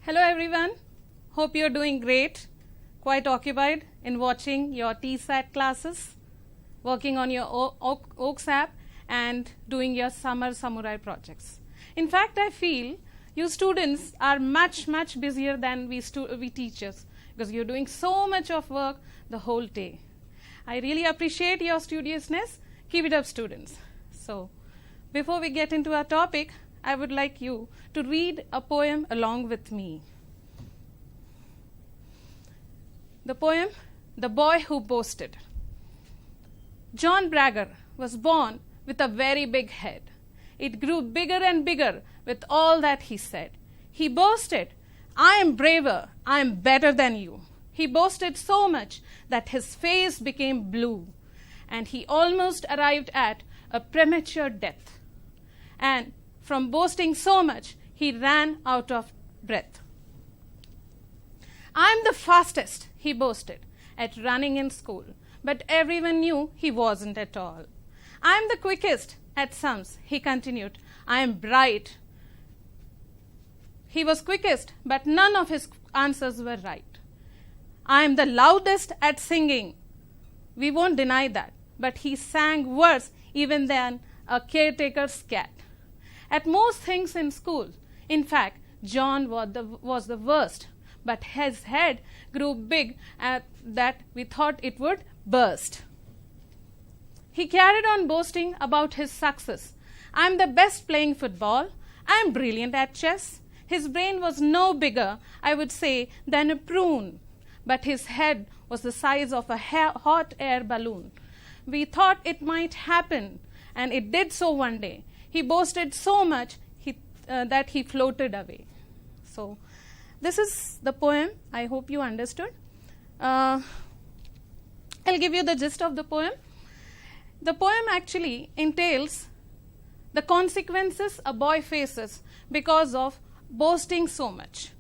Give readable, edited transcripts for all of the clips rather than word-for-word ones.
Hello everyone, hope you're doing great, quite occupied in watching your TSAT classes, working on your OAKS app and doing your summer samurai projects. In fact, I feel you students are much busier than we teachers because you're doing so much of work the whole day. I really appreciate your studiousness. Keep it up, students. So, before we get into our topic, I would like you to read a poem along with me. The poem, The Boy Who Boasted. John Brager was born with a very big head. It grew bigger and bigger with all that he said. He boasted, "I am braver, I am better than you." He boasted so much that his face became blue, and he almost arrived at a premature death. And from boasting so much, he ran out of breath. "I'm the fastest," he boasted, "at running in school." But everyone knew he wasn't at all. "I'm the quickest at sums," he continued. "I am bright." He was quickest, but none of his answers were right. "I am the loudest at singing." We won't deny that, but he sang worse even than a caretaker's cat. At most things in school, in fact, John was the worst, but his head grew big at that we thought it would burst. He carried on boasting about his success. "I'm the best playing football. I'm brilliant at chess." His brain was no bigger, I would say, than a prune, but his head was the size of a hot air balloon. We thought it might happen, and it did so one day. He boasted so much that he floated away. So, this is the poem. I hope you understood. I'll give you the gist of the poem. The poem actually entails the consequences a boy faces because of boasting so much.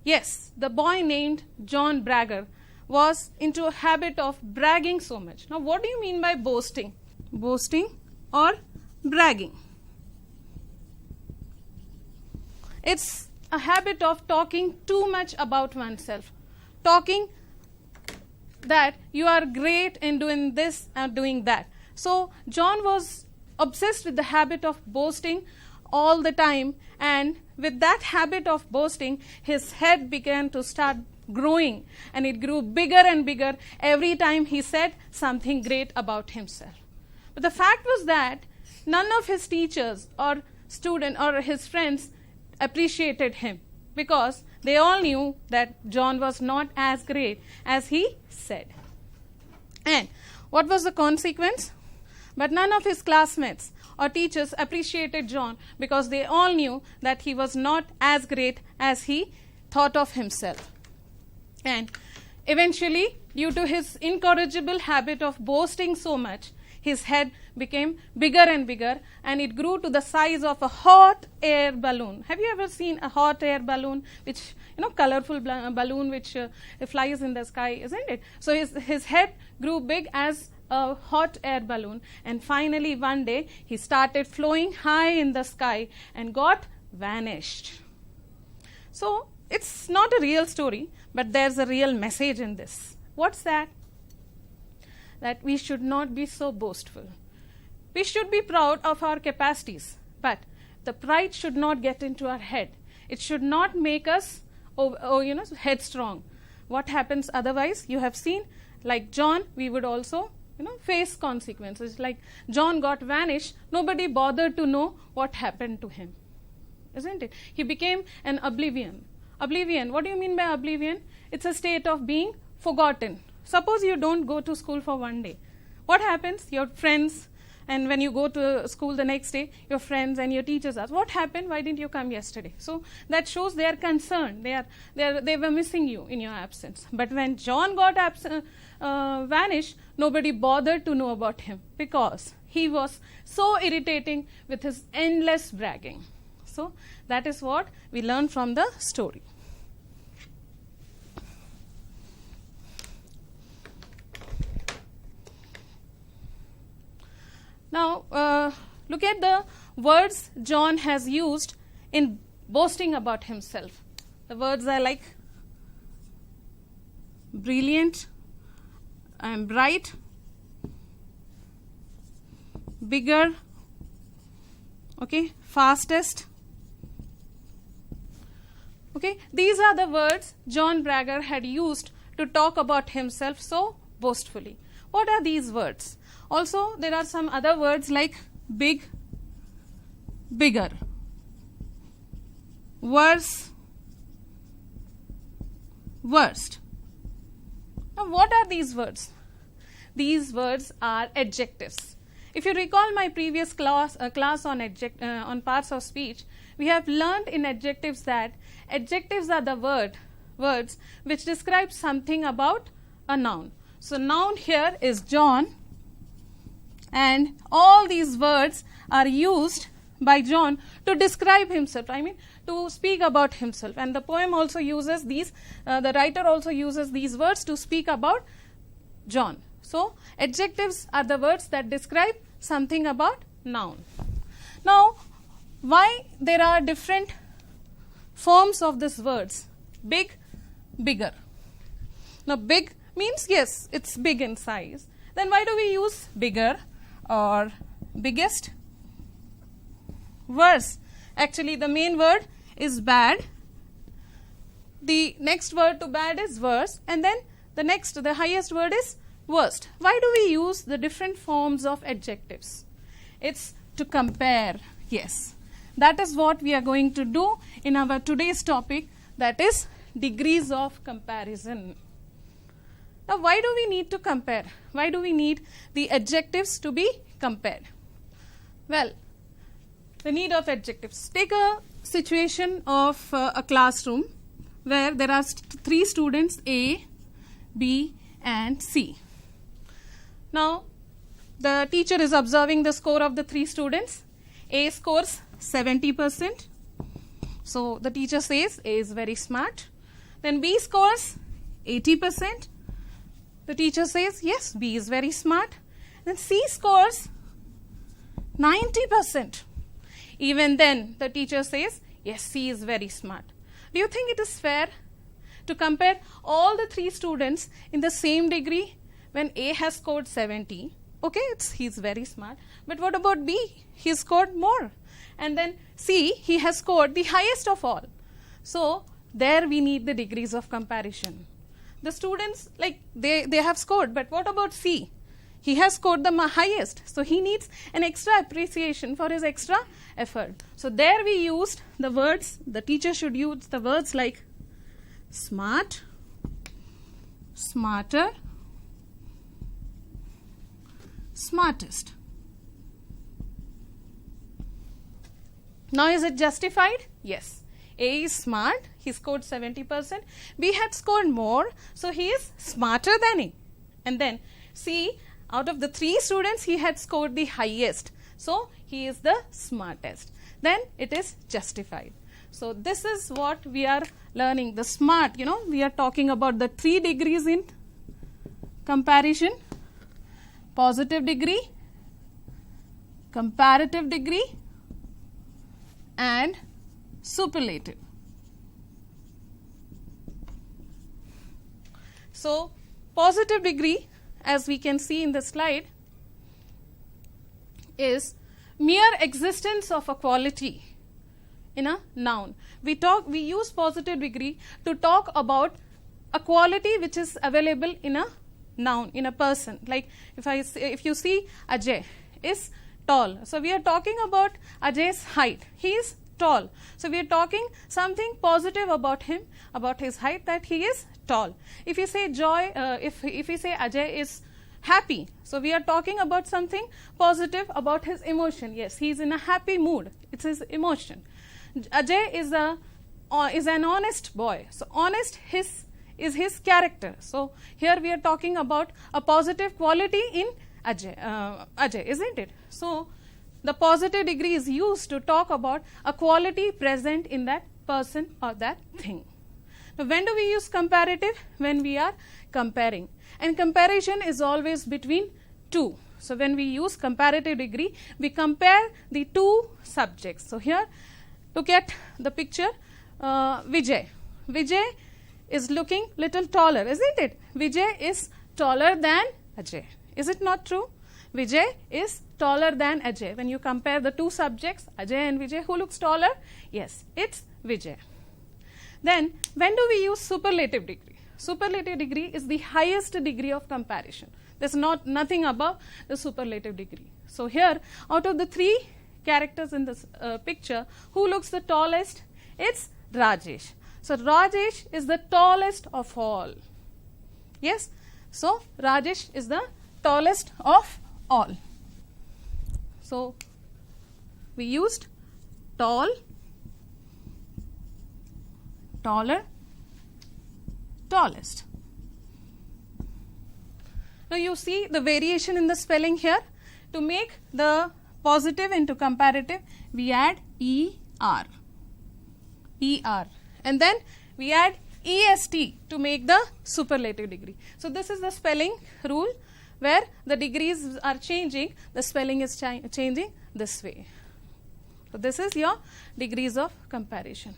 Yes, the boy named John Brager was into a habit of bragging so much. Now, what do you mean by boasting? Boasting or bragging? It's a habit of talking too much about oneself, talking that you are great in doing this and doing that. So John was obsessed with the habit of boasting all the time, and with that habit of boasting, his head began to start growing, and it grew bigger and bigger every time he said something great about himself. But the fact was that none of his teachers or students or his friends appreciated him because they all knew that John was not as great as he said. And what was the consequence? But none of his classmates or teachers appreciated John because they all knew that he was not as great as he thought of himself. And eventually, due to his incorrigible habit of boasting so much, his head became bigger and bigger, and it grew to the size of a hot air balloon. Have you ever seen a hot air balloon, which, colorful balloon which flies in the sky, isn't it? So his head grew big as a hot air balloon, and finally one day he started flowing high in the sky and got vanished. So it's not a real story, but there's a real message in this. What's that? That we should not be so boastful. We should be proud of our capacities, but the pride should not get into our head. It should not make us, headstrong. What happens otherwise? You have seen, like John, we would also, face consequences. Like John got vanished, nobody bothered to know what happened to him, isn't it? He became an oblivion. Oblivion, what do you mean by oblivion? It's a state of being forgotten. Suppose you don't go to school for one day. What happens? Your friends, and when you go to school the next day, your friends and your teachers ask, "What happened? Why didn't you come yesterday?" So that shows they are concerned. They were missing you in your absence. But when John got vanished, nobody bothered to know about him because he was so irritating with his endless bragging. So that is what we learn from the story. Now, look at the words John has used in boasting about himself. The words are like brilliant and bright, bigger, okay, fastest. Okay, these are the words John Brager had used to talk about himself so boastfully. What are these words? Also, there are some other words like big, bigger, worse, worst. Now, what are these words? These words are adjectives. If you recall my previous class on parts of speech, we have learned in adjectives that adjectives are the words which describe something about a noun. So, noun here is John, and all these words are used by John to describe himself, to speak about himself. And the poem also uses these, the writer also uses these words to speak about John. So, adjectives are the words that describe something about noun. Now, why there are different forms of these words? Big, bigger. Now, big means yes, it's big in size. Then why do we use bigger or biggest? Worse. Actually, the main word is bad. The next word to bad is worse, and then the highest word is worst. Why do we use the different forms of adjectives? It's to compare. Yes, that is what we are going to do in our today's topic, that is degrees of comparison. Now, why do we need to compare? Why do we need the adjectives to be compared? Well, the need of adjectives. Take a situation of a classroom where there are three students, A, B, and C. Now, the teacher is observing the score of the three students. A scores 70%. So, the teacher says A is very smart. Then B scores 80%. The teacher says, yes, B is very smart. Then C scores 90%. Even then, the teacher says, yes, C is very smart. Do you think it is fair to compare all the three students in the same degree when A has scored 70? Okay, he's very smart. But what about B? He scored more. And then C, he has scored the highest of all. So, there we need the degrees of comparison. The students, they have scored, but what about C? He has scored the highest. So, he needs an extra appreciation for his extra effort. So, there we used the words, the teacher should use the words like smart, smarter, smartest. Now, is it justified? Yes. A is smart, he scored 70%. B had scored more, so he is smarter than A. And then C, out of the three students, he had scored the highest. So, he is the smartest. Then it is justified. So, this is what we are learning. The smart, we are talking about the 3 degrees in comparison: positive degree, comparative degree, and superlative. So, positive degree, as we can see in the slide, is mere existence of a quality in a noun. We use positive degree to talk about a quality which is available in a noun, in a person. Like if you see Ajay is tall. So, we are talking about Ajay's height. He is tall. So, we are talking something positive about him, about his height, that he is tall. If you say if we say Ajay is happy, so we are talking about something positive about his emotion. Yes, he is in a happy mood. It's his emotion. Ajay is an honest boy. So, honest is his character. So, here we are talking about a positive quality in Ajay, isn't it? So, the positive degree is used to talk about a quality present in that person or that thing. Now, when do we use comparative? When we are comparing. And comparison is always between two. So, when we use comparative degree, we compare the two subjects. So, here look at the picture. Vijay Vijay is looking little taller, isn't it? Vijay is taller than Ajay. Is it not true? Vijay is taller than Ajay. When you compare the two subjects, Ajay and Vijay, who looks taller? Yes, it's Vijay. Then, when do we use superlative degree? Superlative degree is the highest degree of comparison. There's nothing above the superlative degree. So here, out of the three characters in this picture, who looks the tallest? It's Rajesh. So Rajesh is the tallest of all. Yes? So Rajesh is the tallest of all. So we used tall, taller, tallest. Now you see the variation in the spelling here. To make the positive into comparative, we add ER. ER. And then we add EST to make the superlative degree. So this is the spelling rule where the degrees are changing, the spelling is changing this way. So this is your degrees of comparison.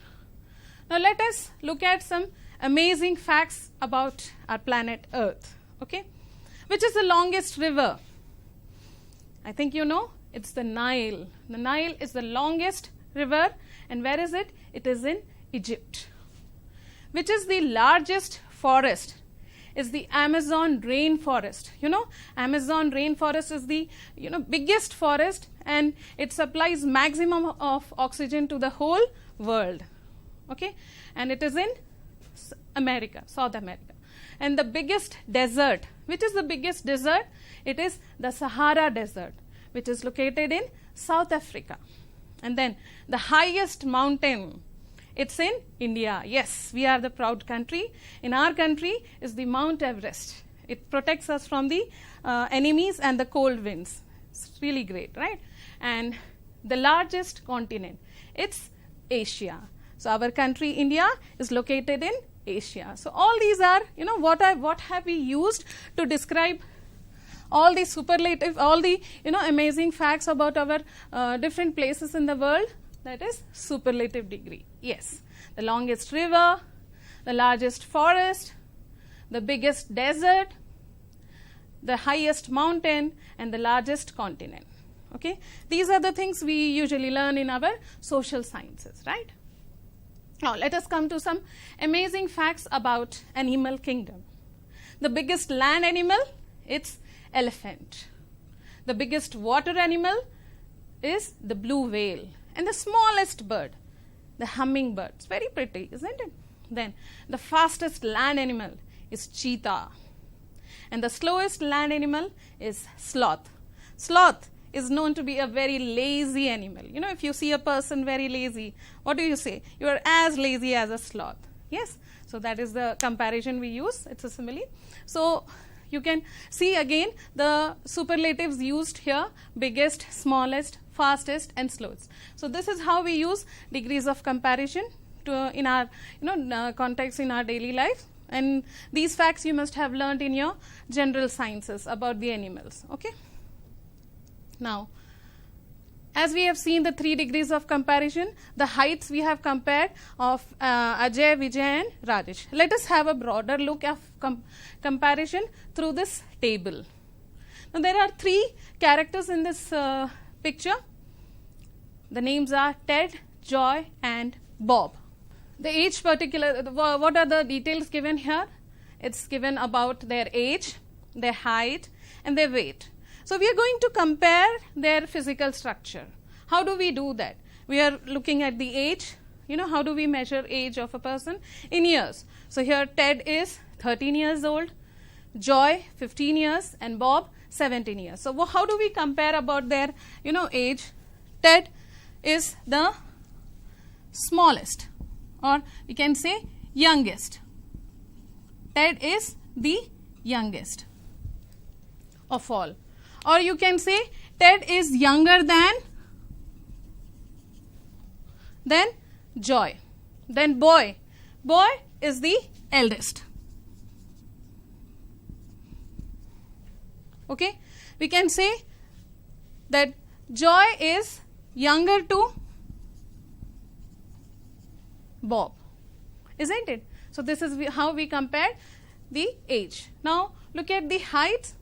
Now let us look at some amazing facts about our planet Earth. Okay? Which is the longest river? I think you know, it's the Nile. The Nile is the longest river, and where is it? It is in Egypt. Which is the largest forest? Is the Amazon rainforest. You know, Amazon rainforest is the biggest forest, and it supplies maximum of oxygen to the whole world. Okay, and it is in America, South America. And the biggest desert, which is the biggest desert? It is the Sahara Desert, which is located in South Africa. And then the highest mountain, it's in India. Yes, we are the proud country. In our country is the Mount Everest. It protects us from the enemies and the cold winds. It's really great, right? And the largest continent, it's Asia. So our country, India, is located in Asia. So all these are, what have we used to describe all the superlative, all the, amazing facts about our different places in the world? That is superlative degree. Yes, the longest river, the largest forest, the biggest desert, the highest mountain, and the largest continent. Okay, these are the things we usually learn in our social sciences, right? Now let us come to some amazing facts about animal kingdom. The biggest land animal, it's elephant. The biggest water animal is the blue whale. And the smallest bird, the hummingbird. It's very pretty, isn't it? Then the fastest land animal is cheetah. And the slowest land animal is sloth. Sloth is known to be a very lazy animal. If you see a person very lazy, what do you say? You are as lazy as a sloth. Yes? So that is the comparison we use. It's a simile. So you can see again the superlatives used here: biggest, smallest, fastest, and slowest. So this is how we use degrees of comparison in our context in our daily life. And these facts you must have learned in your general sciences about the animals. Okay. Now, as we have seen the 3 degrees of comparison, the heights we have compared of Ajay, Vijay, and Rajesh. Let us have a broader look of comparison through this table. Now, there are 3 characters in this picture. The names are Ted, Joy, and Bob. The age what are the details given here? It's given about their age, their height, and their weight. So we are going to compare their physical structure. How do we do that? We are looking at the age. How do we measure age of a person? In years. So here Ted is 13 years old, Joy 15 years, and Bob 17 years. So how do we compare about their age? Ted is the smallest, or we can say youngest. Ted is the youngest of all. Or you can say Ted is younger than Joy. Then Boy. Boy is the eldest. Okay. We can say that Joy is younger to Bob. isn't it? So this is how we compared the age. Now look at the height.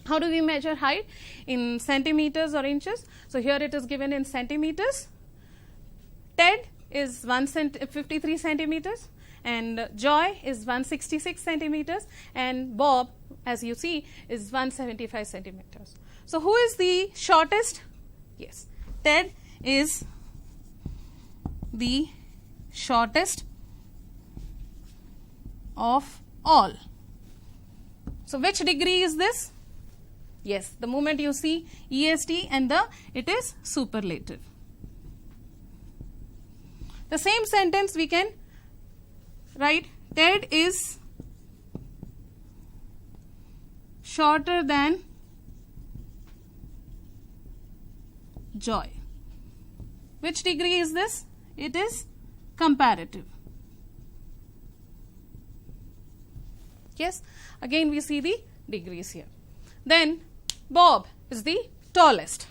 How do we measure height? In centimeters or inches. So here it is given in centimeters. Ted is 153 centimeters and Joy is 166 centimeters and Bob, as you see, is 175 centimeters. So who is the shortest? Yes, Ted is the shortest of all. So which degree is this? Yes, the moment you see EST and it is superlative. The same sentence we can write, Ted is shorter than Joy. Which degree is this? It is comparative. Yes, again we see the degrees here. Then Bob is the tallest.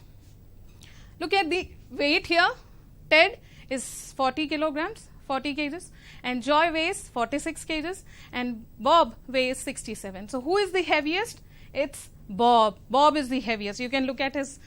Look at the weight here. Ted is 40 kilograms, 40 kgs, and Joy weighs 46 kgs, and Bob weighs 67. So who is the heaviest? It's Bob. Bob is the heaviest. You can look at his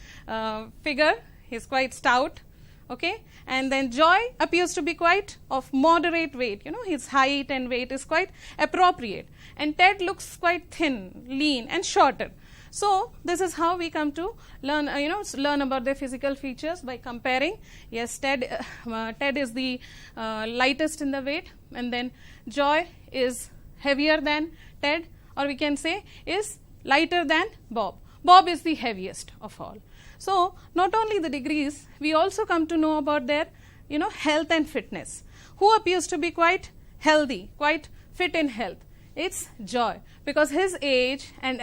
figure. He's quite stout. Okay, and then Joy appears to be quite of moderate weight. You know, his height and weight is quite appropriate, and Ted looks quite thin, lean, and shorter. So this is how we come to learn, learn about their physical features by comparing. Yes, Ted is the lightest in the weight, and then Joy is heavier than Ted, or we can say is lighter than Bob. Bob is the heaviest of all. So not only the degrees, we also come to know about their, health and fitness. Who appears to be quite healthy, quite fit in health? It's Joy, because his age and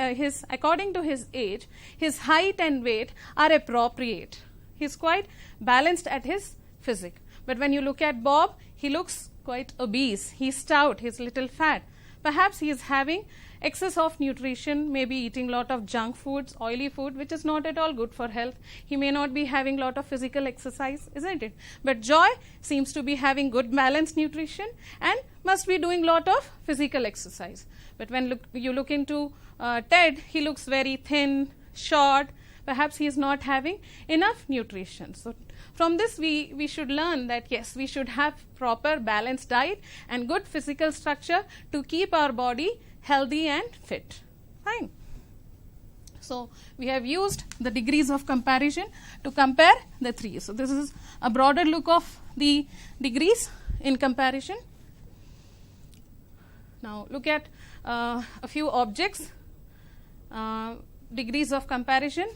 according to his age, his height and weight are appropriate. He's quite balanced at his physique. But when you look at Bob, he looks quite obese. He's stout. He's little fat. Perhaps he is having excess of nutrition, maybe eating lot of junk foods, oily food, which is not at all good for health. He may not be having lot of physical exercise, isn't it? But Joy seems to be having good balanced nutrition and must be doing lot of physical exercise. But when you look into Ted, he looks very thin, short. Perhaps he is not having enough nutrition. So from this we should learn that yes, we should have proper balanced diet and good physical structure to keep our body healthy and fit. Fine. So we have used the degrees of comparison to compare the three. So this is a broader look of the degrees in comparison. Now look at a few objects, degrees of comparison.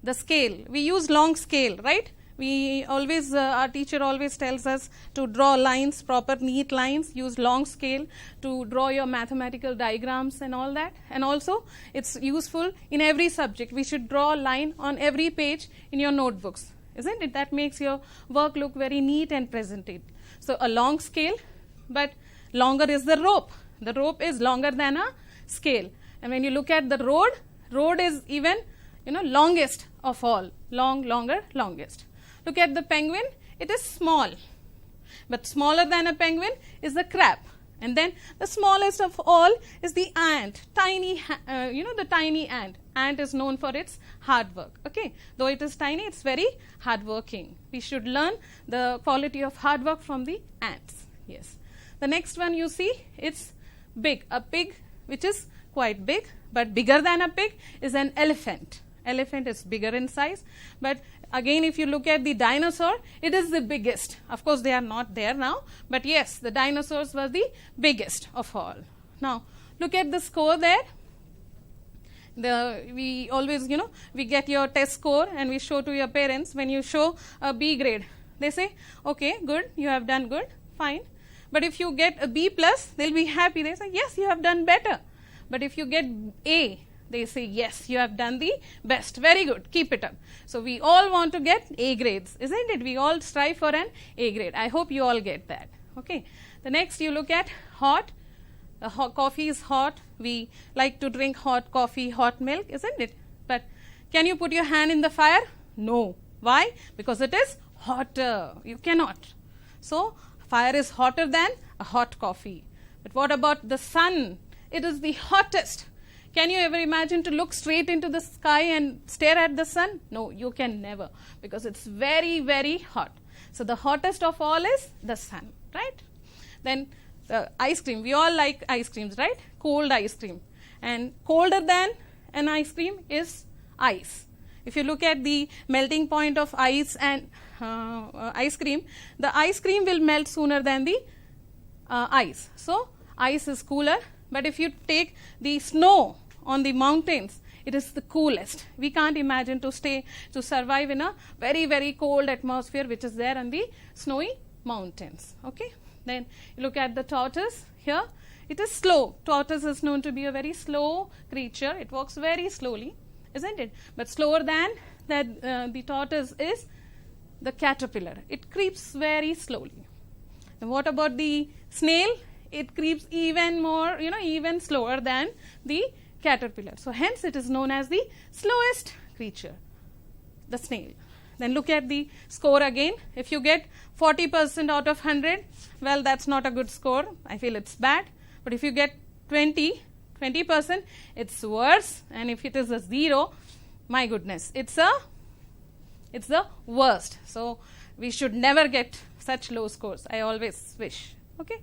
The scale, we use long scale, right? We always, our teacher always tells us to draw lines, proper neat lines, use long scale to draw your mathematical diagrams and all that. And also it's useful in every subject. We should draw a line on every page in your notebooks, isn't it? That makes your work look very neat and presented. So a long scale, but longer is the rope. The rope is longer than a scale. And when you look at the road is even, longest of all, longest. Look at the penguin, it is small, but smaller than a penguin is the crab. And then the smallest of all is the ant, tiny, the tiny ant. Ant is known for its hard work, okay. Though it is tiny, it's very hardworking. We should learn the quality of hard work from the ants, yes. The next one you see, it's big. A pig, which is quite big, but bigger than a pig is an elephant. Elephant is bigger in size, but again if you look at the dinosaur, it is the biggest. Of course they are not there now, but yes, the dinosaurs were the biggest of all. Now look at the score there. We always, we get your test score and we show to your parents. When you show a B grade, they say, okay, good, you have done good, fine. But if you get a B plus, they'll be happy. They say, yes, you have done better. But if you get A, they say, yes, you have done the best. Very good. Keep it up. So we all want to get A grades, isn't it? We all strive for an A grade. I hope you all get that. Okay. The next you look at hot. Coffee is hot. We like to drink hot coffee, hot milk, isn't it? But can you put your hand in the fire? No. Why? Because it is hotter. You cannot. So Fire is hotter than a hot coffee. But what about the sun? It is the hottest. Can you ever imagine to look straight into the sky and stare at the sun? No, you can never, because it's very, very hot. So the hottest of all is the sun, right? Then the ice cream. We all like ice creams, right? Cold ice cream. And colder than an ice cream is ice. If you look at the melting point of ice and ice cream, the ice cream will melt sooner than the ice. So ice is cooler. But if you take the snow on the mountains, it is the coolest. We can't imagine to survive in a very, very cold atmosphere which is there on the snowy mountains. Okay. Then you look at the tortoise here. It is slow. Tortoise is known to be a very slow creature. It walks very slowly, isn't it? But slower than that, the tortoise is the caterpillar. It creeps very slowly. And what about the snail? It creeps even more, even slower than the caterpillar. So hence it is known as the slowest creature, the snail. Then look at the score again. If you get 40% out of 100, well, that's not a good score. I feel it's bad. But if you get 20%, it's worse. And if it is a 0, my goodness, it's the worst. So we should never get such low scores. I always wish. Okay.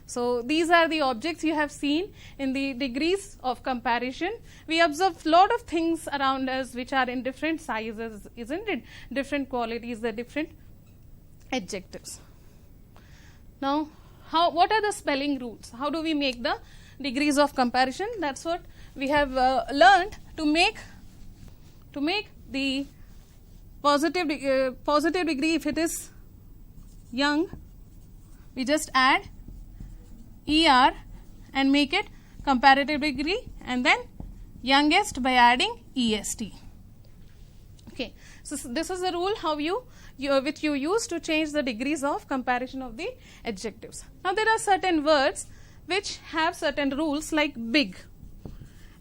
So these are the objects you have seen in the degrees of comparison. We observe a lot of things around us which are in different sizes, isn't it? Different qualities, the different adjectives. Now, what are the spelling rules? How do we make the degrees of comparison? That's what we have learned to make the positive degree. If it is young, we just add ER and make it comparative degree, and then youngest by adding EST. Okay, so this is the rule which you use to change the degrees of comparison of the adjectives. Now there are certain words which have certain rules, like big.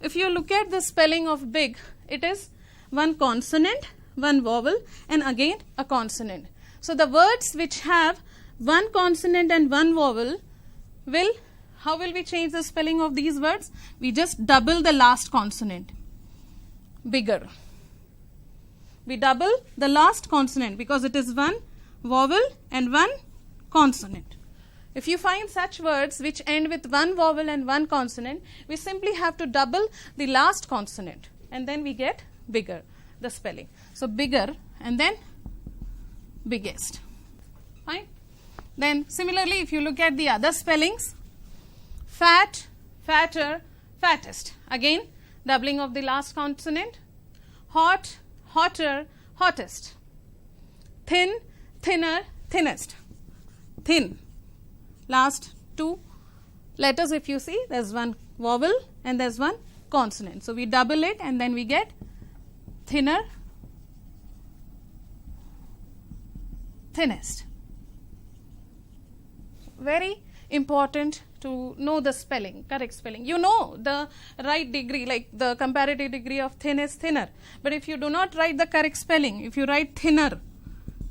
If you look at the spelling of big, it is one consonant, one vowel, and again a consonant. So the words which have one consonant and one vowel how will we change the spelling of these words? We just double the last consonant. Bigger. We double the last consonant because it is one vowel and one consonant. If you find such words which end with one vowel and one consonant, we simply have to double the last consonant, and then we get bigger, the spelling. So bigger and then biggest. Fine. Then similarly, if you look at the other spellings, fat, fatter, fattest. Again, doubling of the last consonant. Hot, hotter, hottest. Thin, thinner, thinnest. Thin. Last two letters, if you see, there's one vowel and there's one consonant. So we double it and then we get thinner, thinnest. Very important to know the spelling, correct spelling. You know the right degree, like the comparative degree of thin is thinner. But if you do not write the correct spelling, if you write thinner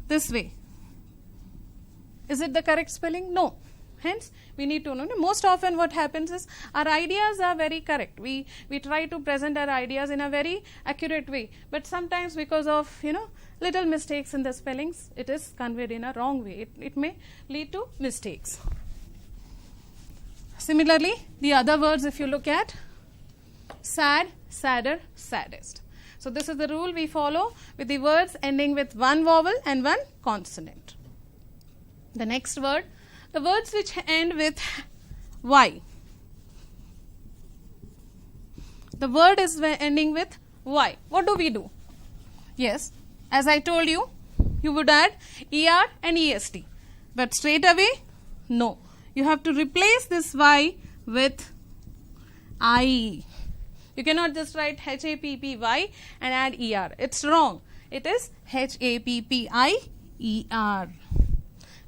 this way, is it the correct spelling? No. Hence, we need to know. Most often what happens is our ideas are very correct. We try to present our ideas in a very accurate way. But sometimes because of, little mistakes in the spellings, it is conveyed in a wrong way. It may lead to mistakes. Similarly, the other words, if you look at, sad, sadder, saddest. So this is the rule we follow with the words ending with one vowel and one consonant. The next word, the words which end with Y. The word is ending with Y. What do we do? Yes, as I told you, you would add ER and EST. But straight away, no. You have to replace this Y with I. You cannot just write HAPPY and add ER. It's wrong. It is HAPPIER.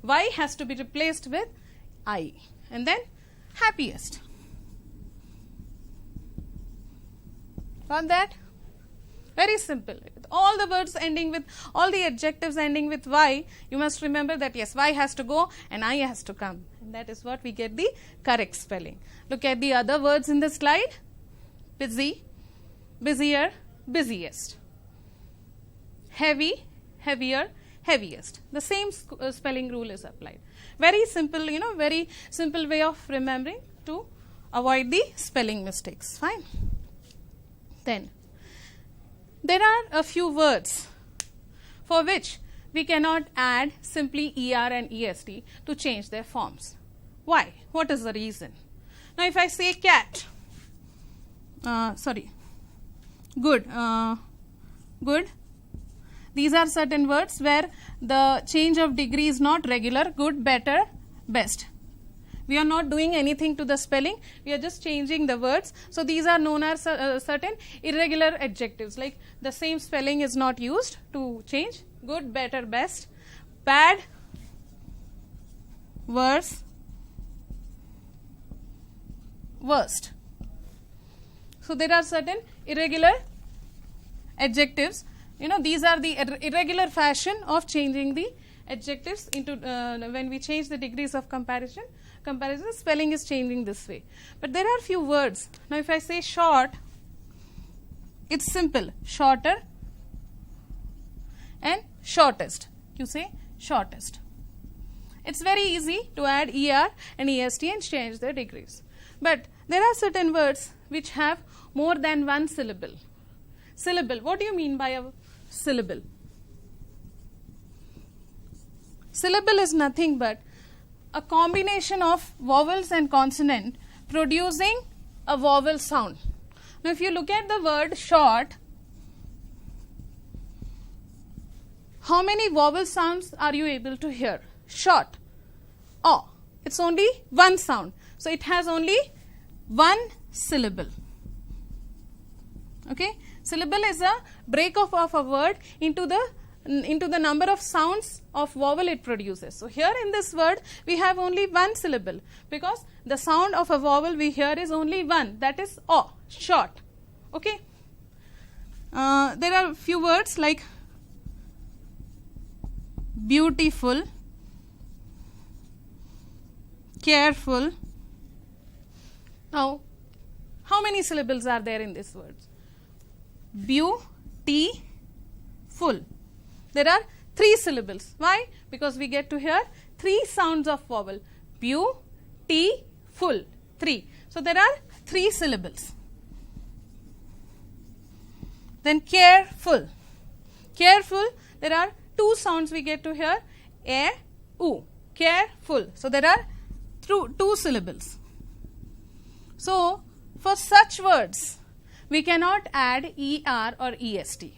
Y has to be replaced with I. And then happiest. Got that? Very simple. All the words ending with, all the adjectives ending with Y, you must remember that yes, Y has to go and I has to come. And that is what we get the correct spelling. Look at the other words in the slide. Busy, busier, busiest. Heavy, heavier, heaviest. The same spelling rule is applied. Very simple, very simple way of remembering to avoid the spelling mistakes. Fine. Then, there are a few words for which we cannot add simply ER and EST to change their forms. Why? What is the reason? Now, if I say cat, good, good. These are certain words where the change of degree is not regular, good, better, best. We are not doing anything to the spelling, we are just changing the words. So, these are known as certain irregular adjectives, like the same spelling is not used to change. Good, better, best, bad, worse, worst. So, there are certain irregular adjectives. These are the irregular fashion of changing the adjectives into when we change the degrees of comparison, spelling is changing this way. But there are few words. Now, if I say short, it's simple, shorter and shortest. You say shortest. It's very easy to add ER and EST and change their degrees. But there are certain words which have more than one syllable. Syllable, what do you mean by a syllable? Syllable is nothing but a combination of vowels and consonant producing a vowel sound. Now, if you look at the word short, how many vowel sounds are you able to hear? Short. Oh, it's only one sound. So, it has only one syllable. Okay. Syllable is a break-off of a word into the number of sounds of vowel it produces. So, here in this word, we have only one syllable because the sound of a vowel we hear is only one, that is O, short. Okay. There are few words like beautiful, careful. Now, how many syllables are there in this word? Beautiful. There are 3 syllables. Why? Because we get to hear 3 sounds of vowel. Beautiful. 3. So, there are 3 syllables. Then careful. Careful, there are 2 sounds we get to hear. A, U. Careful. So, there are 2 syllables. So, for such words, we cannot add ER or EST.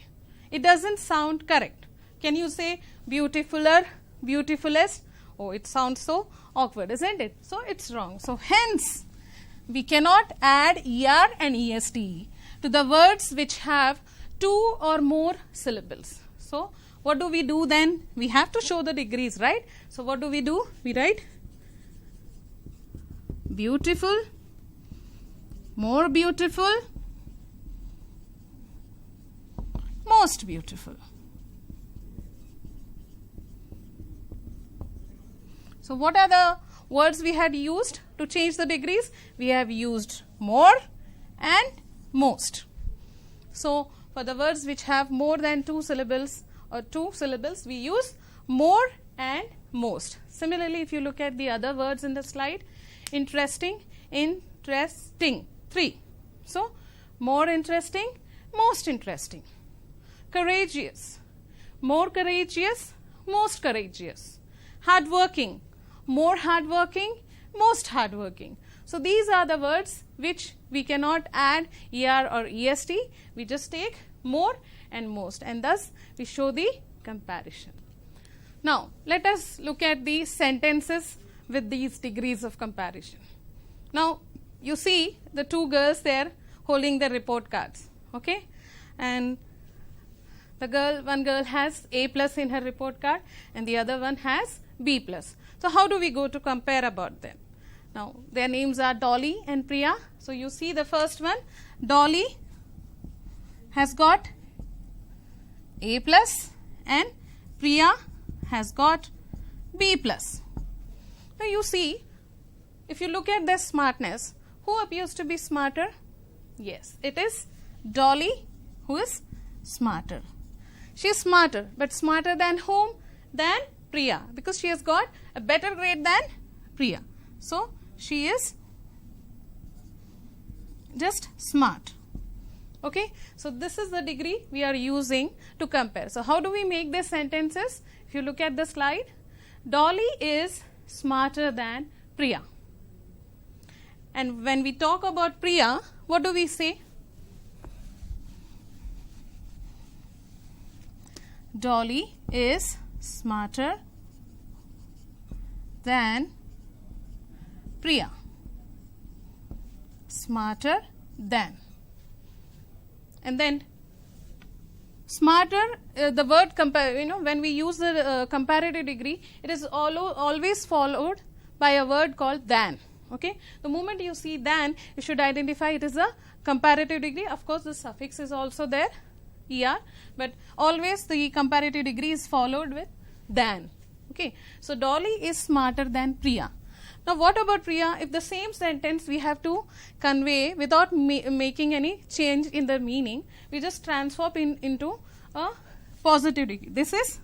It doesn't sound correct. Can you say beautifuler, beautifulest? Oh, it sounds so awkward, isn't it? So, it's wrong. So, hence, we cannot add ER and EST to the words which have 2 or more syllables. So, what do we do then? We have to show the degrees, right? So, what do? We write beautiful, more beautiful, most beautiful. So, what are the words we had used to change the degrees? We have used more and most. So, for the words which have more than 2 syllables or 2 syllables, we use more and most. Similarly, if you look at the other words in the slide, interesting, interesting, 3. So, more interesting, most interesting. Courageous, more courageous, most courageous. Hardworking, more hardworking, most hardworking. So, these are the words which we cannot add ER or EST. We just take more and most, and thus we show the comparison. Now, let us look at the sentences with these degrees of comparison. Now, you see the 2 girls there holding their report cards, okay, and one girl has A plus in her report card and the other one has B plus. So, how do we go to compare about them? Now, their names are Dolly and Priya. So, you see the first one, Dolly has got A plus and Priya has got B plus. Now you see, if you look at their smartness, who appears to be smarter? Yes, it is Dolly who is smarter. She is smarter, but smarter than whom? Than Priya, because she has got a better grade than Priya. So she is just smart. Okay, so this is the degree we are using to compare. So how do we make these sentences? If you look at the slide, Dolly is smarter than Priya. And when we talk about Priya, what do we say? Dolly is smarter than Priya. Smarter than. And then smarter, the word compare, when we use the comparative degree, it is always followed by a word called than. Okay, the moment you see than, you should identify it is a comparative degree. Of course, the suffix is also there, er, but always the comparative degree is followed with than. Okay, so Dolly is smarter than Priya. Now, what about Priya? If the same sentence we have to convey without making any change in the meaning, we just transform into a positive degree. This is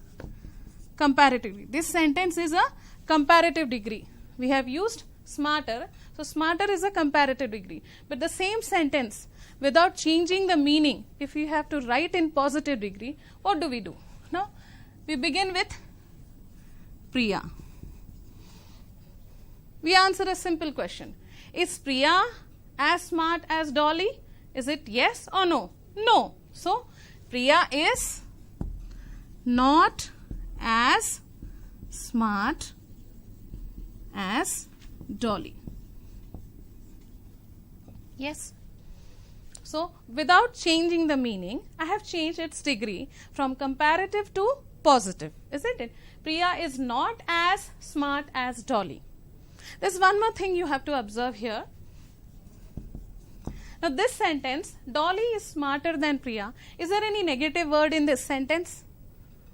comparative degree. This sentence is a comparative degree. We have used smarter. So, smarter is a comparative degree. But the same sentence without changing the meaning, if we have to write in positive degree, what do we do? Now, we begin with Priya. We answer a simple question. Is Priya as smart as Dolly? Is it yes or no? No. So, Priya is not as smart as Dolly. Yes. So, without changing the meaning, I have changed its degree from comparative to positive, isn't it? Priya is not as smart as Dolly. There's one more thing you have to observe here. Now, this sentence, Dolly is smarter than Priya. Is there any negative word in this sentence?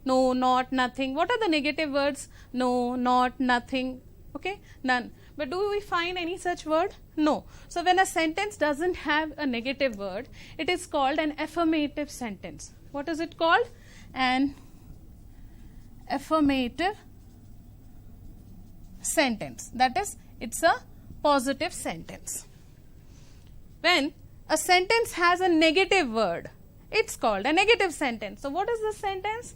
No, not, nothing. What are the negative words? No, not, nothing. Okay, none. But do we find any such word? No. So, when a sentence doesn't have a negative word, it is called an affirmative sentence. What is it called? An affirmative sentence. That is, it's a positive sentence. When a sentence has a negative word, it's called a negative sentence. So, what is this sentence?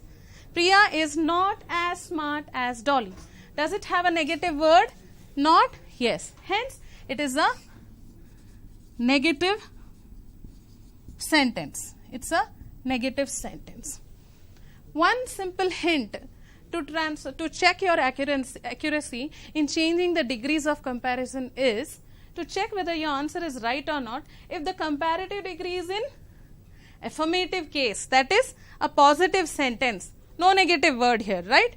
Priya is not as smart as Dolly. Does it have a negative word? Not? Yes. Hence, it is a negative sentence. It's a negative sentence. One simple hint to check your accuracy in changing the degrees of comparison is to check whether your answer is right or not. If the comparative degree is in affirmative case, that is a positive sentence, no negative word here, right?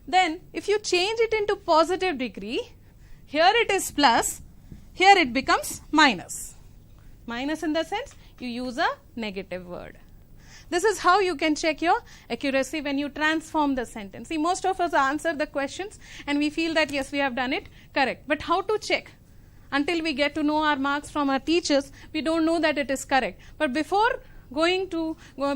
Then if you change it into positive degree, here it is plus, here it becomes minus. Minus in the sense you use a negative word. This is how you can check your accuracy when you transform the sentence. See, most of us answer the questions and we feel that yes, we have done it correct. But how to check? Until we get to know our marks from our teachers, we don't know that it is correct. But before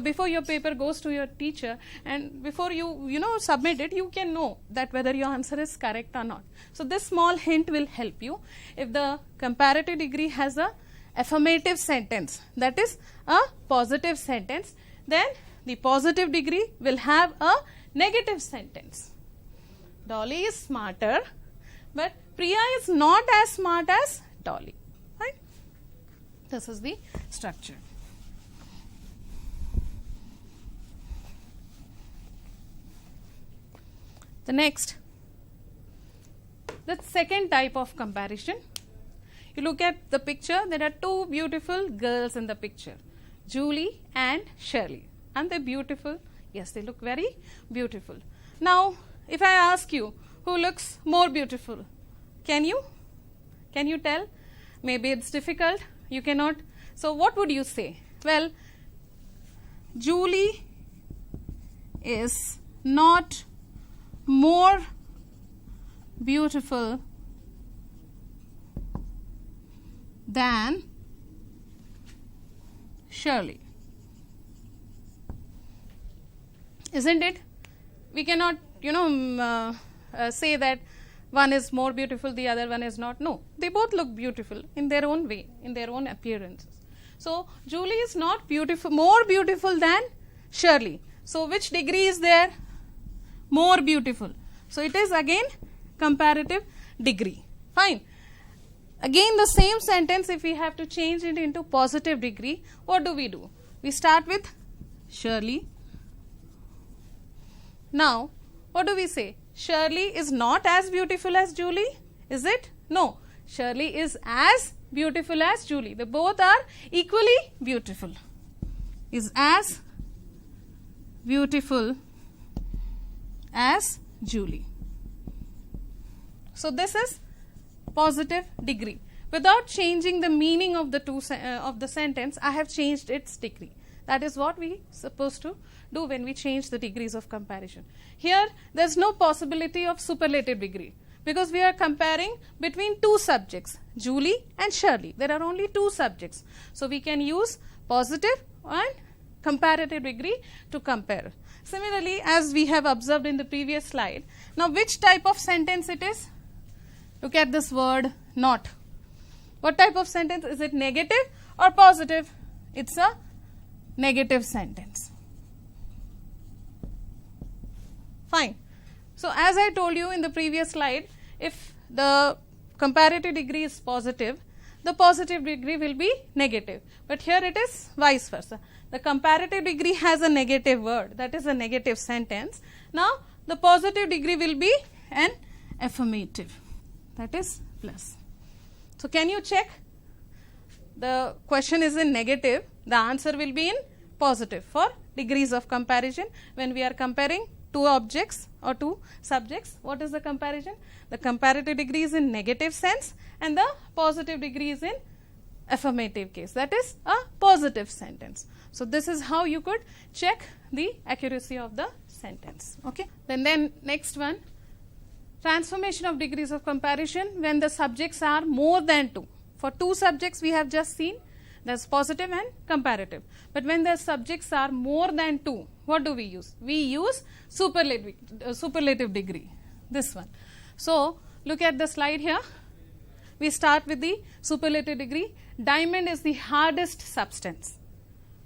before your paper goes to your teacher and before you submit it, you can know that whether your answer is correct or not. So this small hint will help you. If the comparative degree has a affirmative sentence, that is a positive sentence, then the positive degree will have a negative sentence. Dolly is smarter, but Priya is not as smart as Dolly. Right? This is the structure. The next, the second type of comparison. You look at the picture, there are two beautiful girls in the picture, Julie and Shirley. Aren't they beautiful? Yes, they look very beautiful. Now, if I ask you, who looks more beautiful? Can you tell? Maybe it's difficult, you cannot. So, what would you say? Well, Julie is not more beautiful than Shirley. Isn't it? We cannot, say that one is more beautiful, the other one is not. No, they both look beautiful in their own way, in their own appearances. So, Julie is not beautiful, more beautiful than Shirley. So, which degree is there? More beautiful. So, it is again comparative degree. Fine. Again the same sentence, if we have to change it into positive degree, what do? We start with Shirley. Now, what do we say? Shirley is not as beautiful as Julie, is it? No, Shirley is as beautiful as Julie. They both are equally beautiful. Is as beautiful as Julie. So, this is positive degree. Without changing the meaning of the sentence, I have changed its degree. That is what we supposed to do when we change the degrees of comparison. Here, there is no possibility of superlative degree because we are comparing between two subjects, Julie and Shirley. There are only two subjects. So, we can use positive and comparative degree to compare. Similarly, as we have observed in the previous slide, now which type of sentence it is? Look at this word not. What type of sentence? Is it negative or positive? It's a negative sentence. Fine. So, as I told you in the previous slide, if the comparative degree is positive, the positive degree will be negative. But here it is vice versa. The comparative degree has a negative word, that is a negative sentence. Now, the positive degree will be an affirmative, that is plus. So, can you check? The question is in negative, the answer will be in positive for degrees of comparison. When we are comparing two objects or two subjects, what is the comparison? The comparative degree is in negative sense and the positive degree is in affirmative case, that is a positive sentence. So, this is how you could check the accuracy of the sentence. Okay. Then next one, transformation of degrees of comparison when the subjects are more than two. For two subjects we have just seen, there is positive and comparative. But when the subjects are more than two, what do we use? We use superlative degree, this one. So, look at the slide here. We start with the superlative degree. Diamond is the hardest substance.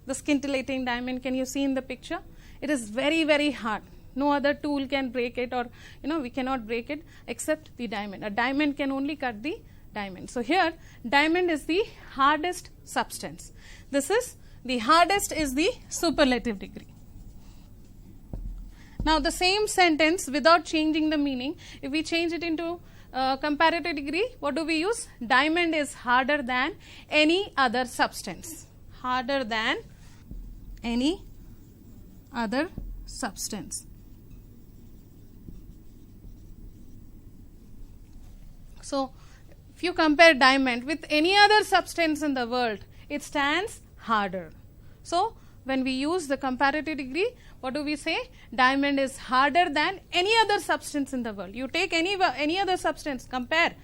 The scintillating diamond, can you see in the picture? It is very, very hard. No other tool can break it, or we cannot break it except the diamond. A diamond can only cut the diamond. So, here diamond is the hardest substance. This is the hardest is the superlative degree. Now, the same sentence without changing the meaning, if we change it into comparative degree, what do we use? Diamond is harder than any other substance. Harder than any other substance. So, if you compare diamond with any other substance in the world, it stands harder. So, when we use the comparative degree, what do we say? Diamond is harder than any other substance in the world. You take any other substance, compare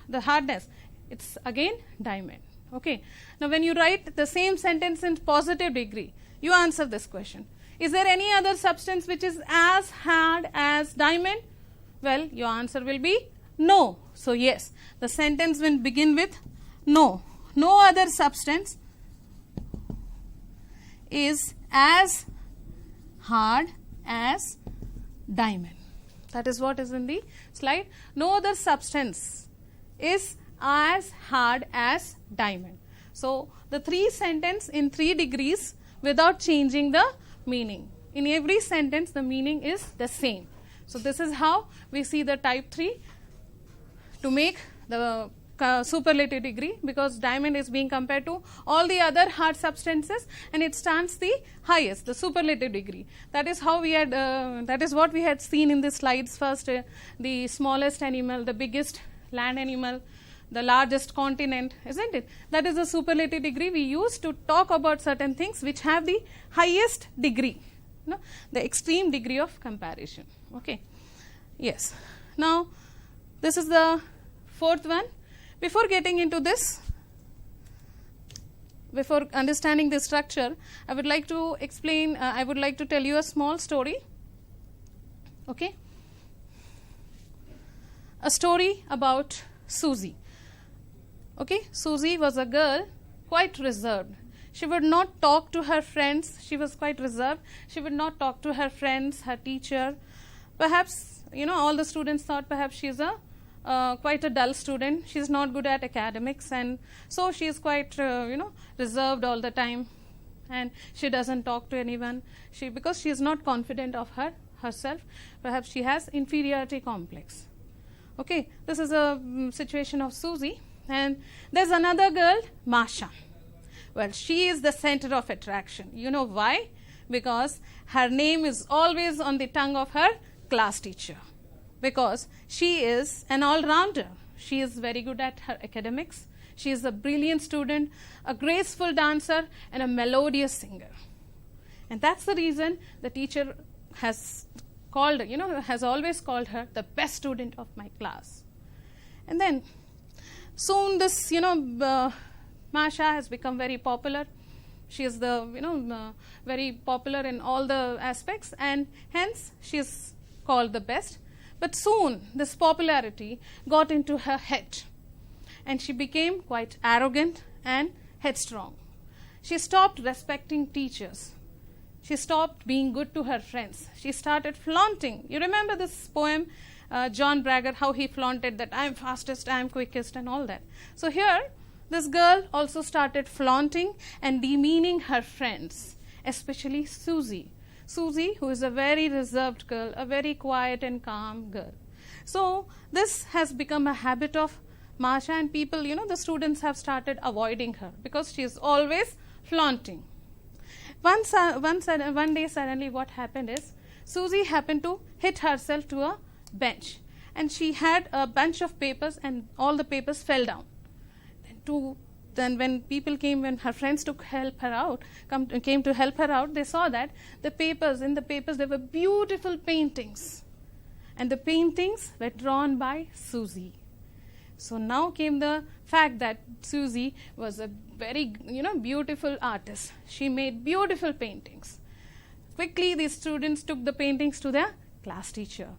the hardness, it's again diamond. Okay. Now, when you write the same sentence in positive degree, you answer this question. Is there any other substance which is as hard as diamond? Well, your answer will be no. So, yes, the sentence will begin with no. No other substance is as hard as diamond. That is what is in the slide. No other substance is as hard as diamond. So, the three sentence in 3 degrees without changing the meaning. In every sentence, the meaning is the same. So, this is how we see the type 3 to make the superlative degree, because diamond is being compared to all the other hard substances and it stands the highest, the superlative degree. That is how we had, that is what we had seen in the slides first, the smallest animal, the biggest land animal, the largest continent, isn't it? That is the superlative degree we use to talk about certain things which have the highest degree. the extreme degree of comparison. Okay. Yes. Now, this is the fourth one. Before getting into this, before understanding the structure, I would like to explain, I would like to tell you a small story. Okay. A story about Susie. Okay. Susie was a girl, quite reserved. She would not talk to her friends. She was quite reserved. She would not talk to her friends, her teacher. Perhaps, all the students thought perhaps she is quite a dull student. She is not good at academics, and so she is quite, reserved all the time, and she doesn't talk to anyone. Because she is not confident of herself. Perhaps she has inferiority complex. Okay, this is a situation of Susie, and there's another girl, Masha. Well, she is the center of attraction. You know why? Because her name is always on the tongue of her class teacher. Because she is an all-rounder. She is very good at her academics. She is a brilliant student, a graceful dancer, and a melodious singer. And that's the reason the teacher has called, has always called her the best student of my class. And then soon this, Masha has become very popular. She is very popular in all the aspects, and hence she is called the best. But soon this popularity got into her head, and she became quite arrogant and headstrong. She stopped respecting teachers. She stopped being good to her friends. She started flaunting. You remember this poem, John Braggart, how he flaunted that I am fastest, I am quickest, and all that. So here, this girl also started flaunting and demeaning her friends, especially Susie. Susie, who is a very reserved girl, a very quiet and calm girl. So this has become a habit of Masha, and people, the students have started avoiding her because she is always flaunting. One day suddenly what happened is, Susie happened to hit herself to a bench, and she had a bunch of papers, and all the papers fell down. Then when people came, when her friends came to help her out, they saw that in the papers there were beautiful paintings, and the paintings were drawn by Susie. So now came the fact that Susie was a very beautiful artist. She made beautiful paintings. Quickly these students took the paintings to their class teacher,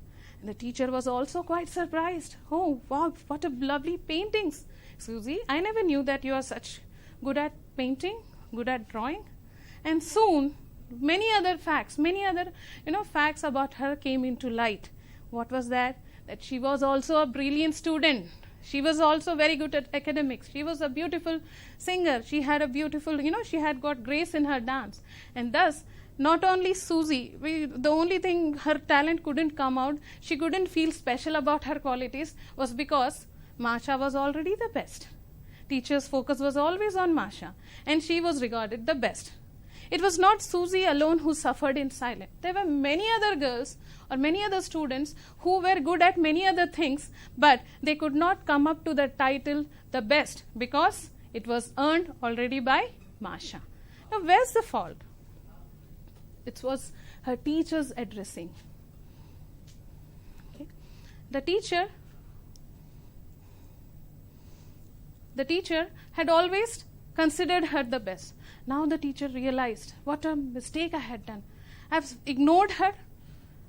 and the teacher was also quite surprised. Oh wow, what a lovely paintings, Susie. I never knew that you are such good at painting, good at drawing. And soon many other facts about her came into light. What was that? That she was also a brilliant student. She was also very good at academics. She was a beautiful singer. She had a beautiful, she had got grace in her dance. And thus, not only Susie, the only thing her talent couldn't come out, she couldn't feel special about her qualities, was because Masha was already the best. Teacher's focus was always on Masha, and she was regarded the best. It was not Susie alone who suffered in silence. There were many other girls or many other students who were good at many other things, but they could not come up to the title the best because it was earned already by Masha. Now, where's the fault? It was her teacher's addressing. Okay. The teacher had always considered her the best. Now the teacher realized what a mistake I had done. I have ignored her.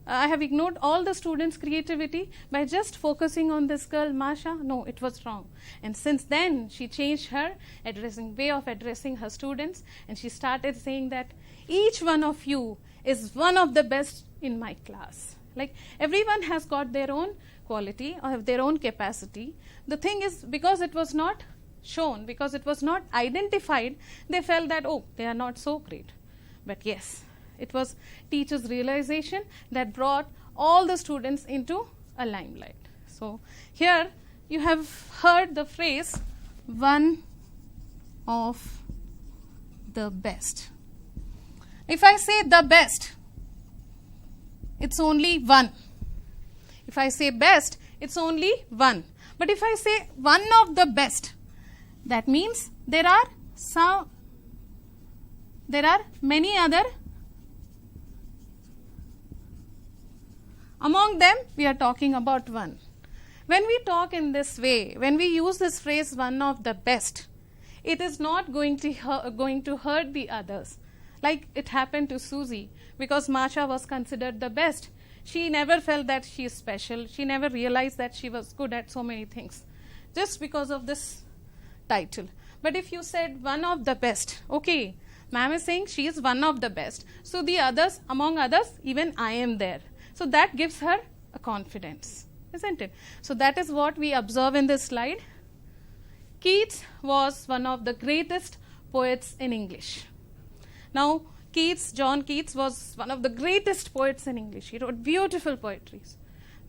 I have ignored all the students' creativity by just focusing on this girl, Masha. No, it was wrong. And since then, she changed her way of addressing her students, and she started saying that each one of you is one of the best in my class. Like, everyone has got their own quality or their own capacity. The thing is, because it was not shown, because it was not identified, they felt that, oh, they are not so great. But yes, it was teachers' realization that brought all the students into a limelight. So here you have heard the phrase, one of the best. If I say the best, it's only one. If I say best, it's only one. But if I say one of the best, that means there are many other Among them, we are talking about one. When we talk in this way, when we use this phrase one of the best, it is not going to hurt the others. Like it happened to Susie, because Masha was considered the best. She never felt that she is special. She never realized that she was good at so many things, just because of this title. But if you said one of the best, okay, ma'am is saying she is one of the best. So the others, among others, even I am there. So that gives her a confidence, isn't it? So that is what we observe in this slide. Keats was one of the greatest poets in English. Now, John Keats was one of the greatest poets in English. He wrote beautiful poetries.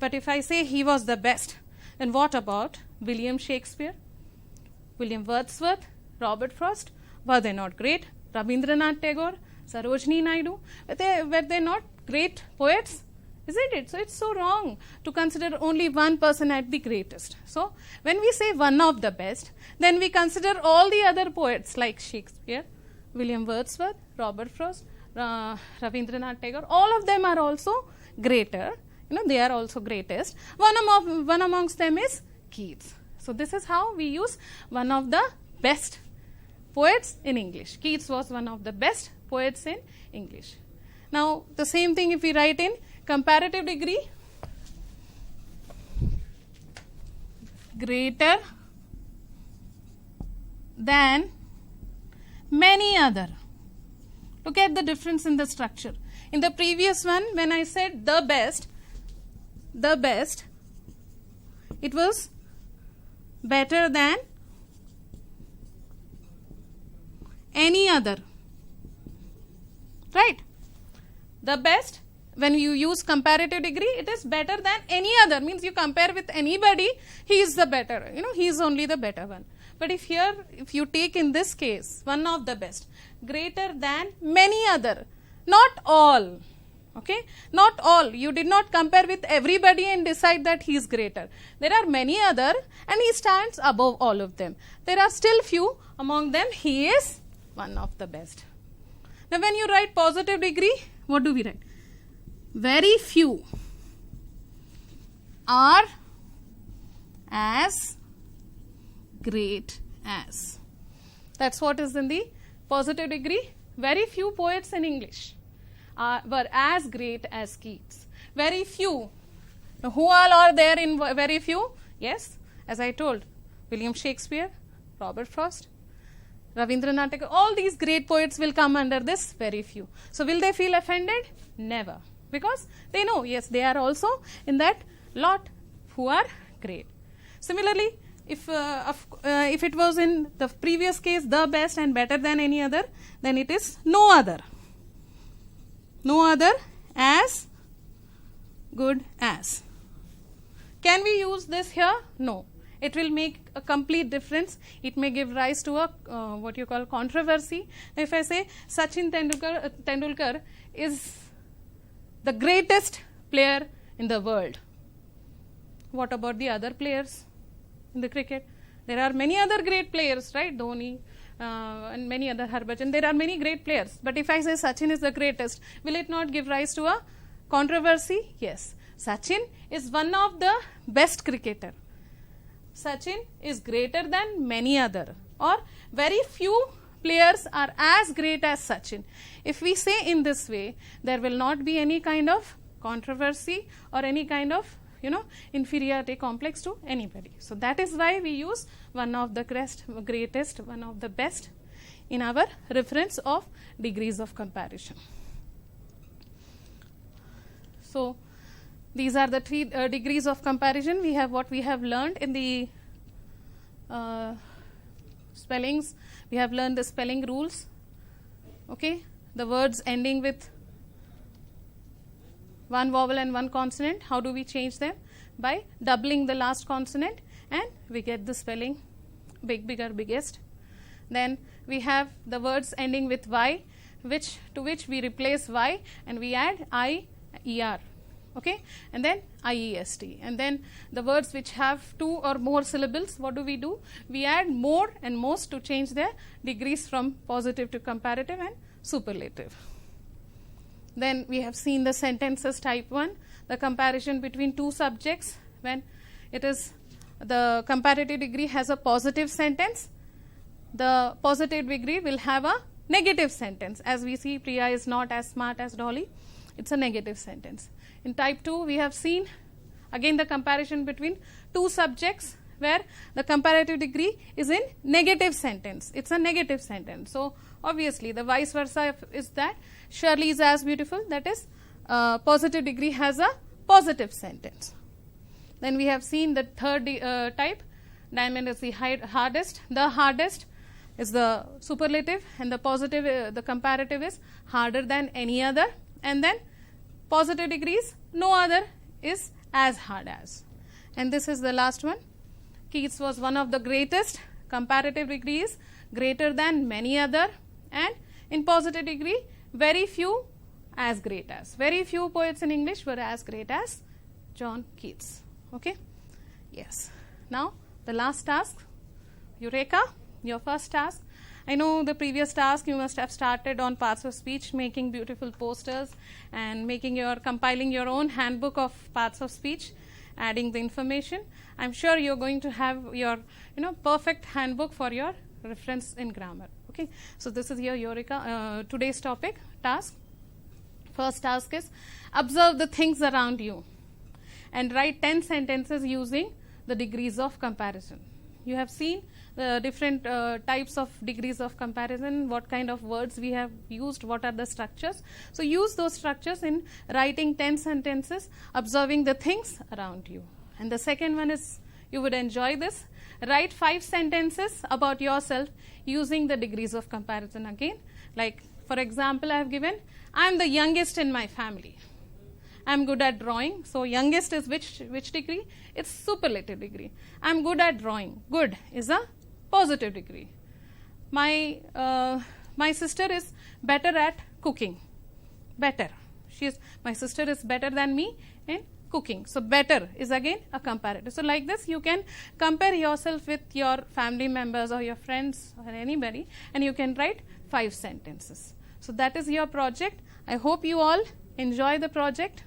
But if I say he was the best, then what about William Shakespeare, William Wordsworth, Robert Frost? Were they not great? Rabindranath Tagore, Sarojini Naidu, were they not great poets? Isn't it? So it's so wrong to consider only one person as the greatest. So when we say one of the best, then we consider all the other poets like Shakespeare, William Wordsworth, Robert Frost, Rabindranath Tagore. All of them are also greater. They are also greatest. One amongst them is Keats. So this is how we use one of the best poets in English. Keats was one of the best poets in English. Now the same thing if we write in comparative degree, greater than many other. Look at the difference in the structure. In the previous one, when I said the best, it was better than any other, right? The best, when you use comparative degree, it is better than any other, means you compare with anybody, he is the better, he is only the better one. But if you take in this case, one of the best, greater than many other, not all, okay, not all, you did not compare with everybody and decide that he is greater. There are many other and he stands above all of them. There are still few, among them he is one of the best. Now when you write positive degree, what do we write? Very few are as great as. That's what is in the positive degree. Very few poets in English were as great as Keats. Very few. Now, who all are there in very few? Yes, as I told, William Shakespeare, Robert Frost, Rabindranath Tagore, all these great poets will come under this very few. So will they feel offended? Never. Because they know, yes, they are also in that lot who are great. Similarly, if it was in the previous case, the best and better than any other, then it is no other. No other as good as. Can we use this here? No. It will make a complete difference. It may give rise to a what you call controversy. If I say Sachin Tendulkar is the greatest player in the world, what about the other players in the cricket? There are many other great players, right? Dhoni and many other, Harbhajan. There are many great players. But if I say Sachin is the greatest, will it not give rise to a controversy? Yes. Sachin is one of the best cricketer. Sachin is greater than many other, or very few players are as great as Sachin. If we say in this way, there will not be any kind of controversy or any kind of inferiority complex to anybody. So that is why we use one of the greatest, one of the best in our reference of degrees of comparison. So these are the three degrees of comparison. We have what we have learned in the spellings. We have learned the spelling rules. Okay, the words ending with one vowel and one consonant. How do we change them? By doubling the last consonant, and we get the spelling big, bigger, biggest. Then we have the words ending with y, to which we replace y and we add I, er. Okay, and then IEST. And then the words which have two or more syllables, what do? We add more and most to change their degrees from positive to comparative and superlative. Then we have seen the sentences type 1. the comparison between two subjects when it is the comparative degree has a positive sentence. The positive degree will have a negative sentence. As we see, Priya is not as smart as Dolly. It's a negative sentence. In type 2, we have seen again the comparison between two subjects where the comparative degree is in negative sentence. It's a negative sentence. So obviously the vice versa is that Shirley is as beautiful, that is positive degree has a positive sentence. Then we have seen the third type, diamond is the hardest. The hardest is the superlative, and the positive, the comparative is harder than any other, and then positive degrees, no other is as hard as. And this is the last one. Keats was one of the greatest. Comparative degree is greater than many other, and in positive degree, very few as great as. Very few poets in English were as great as John Keats. Okay? Yes. Now, the last task, Eureka, your first task. I know the previous task you must have started on parts of speech, making beautiful posters and compiling your own handbook of parts of speech, adding the information. I'm sure you're going to have your perfect handbook for your reference in grammar. Okay, so this is your Eureka, today's topic, task. First task is observe the things around you and write 10 sentences using the degrees of comparison. You have seen the different types of degrees of comparison, what kind of words we have used, what are the structures. So use those structures in writing 10 sentences, observing the things around you. And the second one is, you would enjoy this, write 5 sentences about yourself using the degrees of comparison again. Like, for example, I have given, I am the youngest in my family. I am good at drawing. So youngest is which degree? It's superlative degree. I am good at drawing. Good is a positive degree. My sister is better at cooking. Better. My sister is better than me in cooking. So better is again a comparative. So like this, you can compare yourself with your family members or your friends or anybody, and you can write 5 sentences. So that is your project. I hope you all enjoy the project,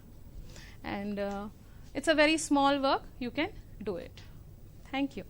and it's a very small work. You can do it. Thank you.